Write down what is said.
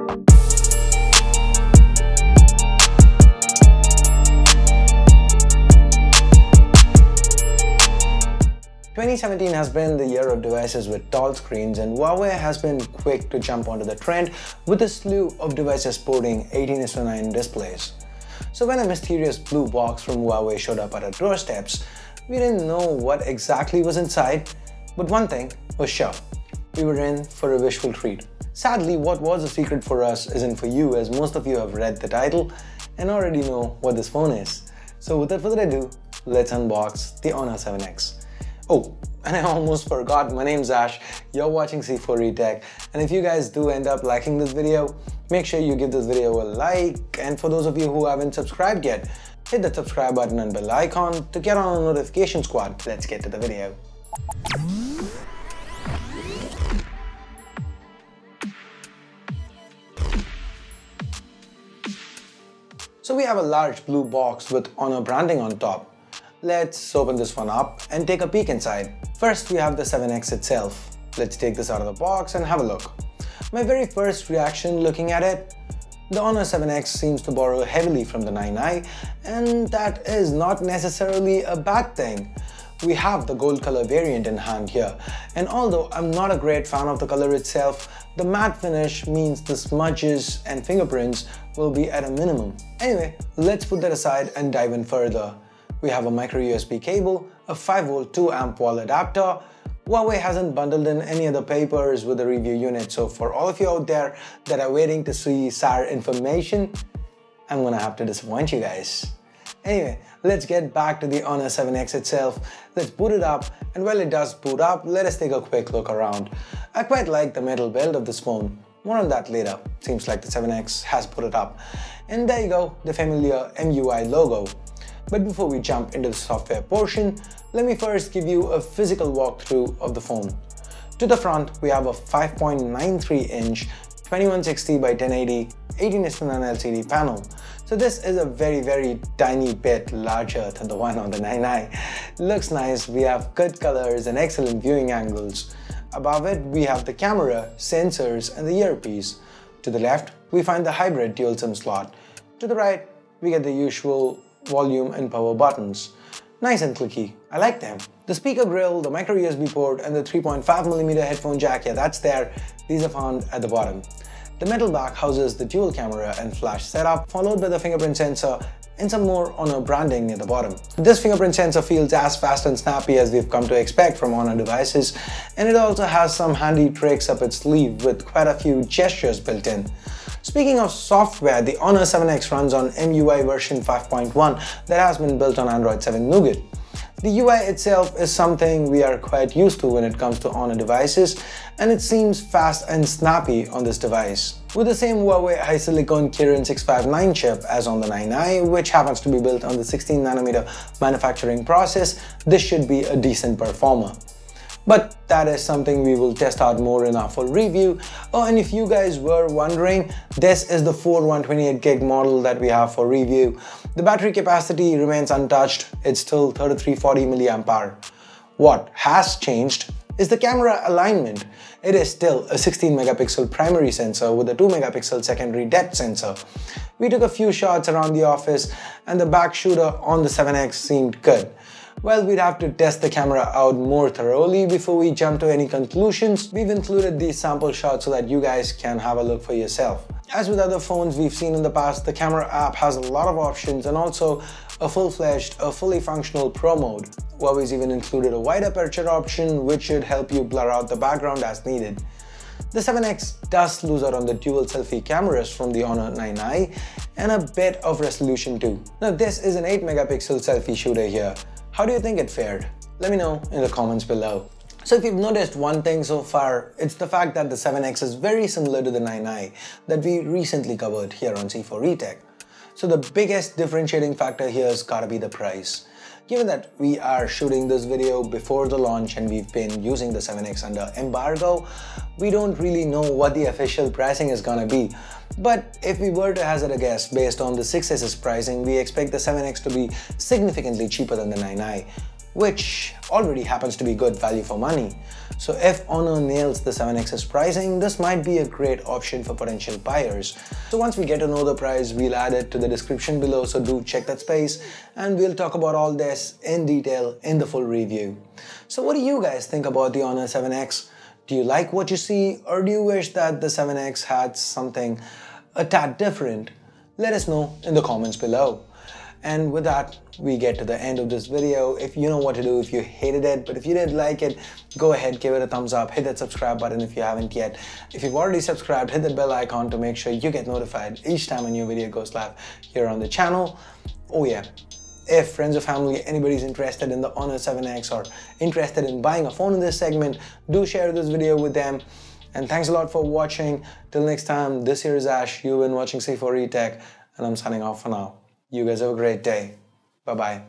...2017 has been the year of devices with tall screens, and Huawei has been quick to jump onto the trend with a slew of devices sporting 18:9 displays. So when a mysterious blue box from Huawei showed up at our doorsteps, we didn't know what exactly was inside, but one thing was sure: we were in for a visual treat. Sadly, what was a secret for us isn't for you, as most of you have read the title and already know what this phone is. So without further ado, let's unbox the Honor 7X. Oh, and I almost forgot, my name's Ash, you're watching C4E Tech, and if you guys do end up liking this video, make sure you give this video a like, and for those of you who haven't subscribed yet, hit the subscribe button and bell icon to get on a notification squad. Let's get to the video. So we have a large blue box with Honor branding on top. Let's open this one up and take a peek inside. First, we have the 7X itself. Let's take this out of the box and have a look. My very first reaction looking at it, the Honor 7X seems to borrow heavily from the 9i, and that is not necessarily a bad thing. We have the gold color variant in hand here, and although I'm not a great fan of the color itself, the matte finish means the smudges and fingerprints will be at a minimum. Anyway, let's put that aside and dive in further. We have a micro USB cable, a 5V 2A wall adapter. Huawei hasn't bundled in any other papers with the review unit, so for all of you out there that are waiting to see SAR information, I'm gonna have to disappoint you guys. Anyway, let's get back to the Honor 7X itself. Let's boot it up, and while it does boot up, let us take a quick look around. I quite like the metal build of this phone. More on that later. Seems like the 7X has booted up. And there you go, the familiar MUI logo. But before we jump into the software portion, let me first give you a physical walkthrough of the phone. To the front, we have a 5.93-inch 2160 by 1080 18:9 LCD panel. So this is a very tiny bit larger than the one on the 9i. Looks nice, we have good colors and excellent viewing angles. Above it, we have the camera, sensors, and the earpiece. To the left, we find the hybrid dual SIM slot. To the right, we get the usual volume and power buttons. Nice and clicky, I like them. The speaker grill, the micro USB port, and the 3.5mm headphone jack, yeah, that's there. These are found at the bottom. The metal back houses the dual camera and flash setup, followed by the fingerprint sensor and some more Honor branding near the bottom. This fingerprint sensor feels as fast and snappy as we've come to expect from Honor devices, and it also has some handy tricks up its sleeve with quite a few gestures built in. Speaking of software, the Honor 7X runs on MUI version 5.1 that has been built on Android 7 Nougat. The UI itself is something we are quite used to when it comes to Honor devices, and it seems fast and snappy on this device. With the same Huawei HiSilicon Kirin 659 chip as on the 9i, which happens to be built on the 16nm manufacturing process, this should be a decent performer. But that is something we will test out more in our full review. Oh, and if you guys were wondering, this is the 128GB model that we have for review. The battery capacity remains untouched, it's still 3340 mAh. What has changed is the camera alignment. It is still a 16-megapixel primary sensor with a 2-megapixel secondary depth sensor. We took a few shots around the office, and the back shooter on the 7X seemed good. Well, we'd have to test the camera out more thoroughly before we jump to any conclusions. We've included these sample shots so that you guys can have a look for yourself. As with other phones we've seen in the past, the camera app has a lot of options and also a fully functional Pro mode. Huawei's even included a wide aperture option, which should help you blur out the background as needed. The 7X does lose out on the dual selfie cameras from the Honor 9i and a bit of resolution too. Now this is an 8-megapixel selfie shooter here. How do you think it fared? Let me know in the comments below. So if you've noticed one thing so far, it's the fact that the 7X is very similar to the 9i that we recently covered here on C4E Tech. So the biggest differentiating factor here has gotta be the price. Given that we are shooting this video before the launch and we've been using the 7X under embargo, we don't really know what the official pricing is gonna be. But if we were to hazard a guess based on the 6S's pricing, we expect the 7X to be significantly cheaper than the 9i. which already happens to be good value for money. So if Honor nails the 7x's pricing, this might be a great option for potential buyers. So once we get to know the price, we'll add it to the description below, so do check that space, and we'll talk about all this in detail in the full review. So what do you guys think about the Honor 7x? Do you like what you see, or do you wish that the 7x had something a tad different? Let us know in the comments below. And with that, we get to the end of this video. If you know what to do, if you hated it, but if you did like it, go ahead, give it a thumbs up, hit that subscribe button if you haven't yet. If you've already subscribed, hit that bell icon to make sure you get notified each time a new video goes live here on the channel. Oh yeah, if friends or family, anybody's interested in the Honor 7x or interested in buying a phone in this segment, do share this video with them. And thanks a lot for watching. Till next time, this here is Ash. You've been watching C4E Tech, and I'm signing off for now. You guys have a great day. Bye-bye.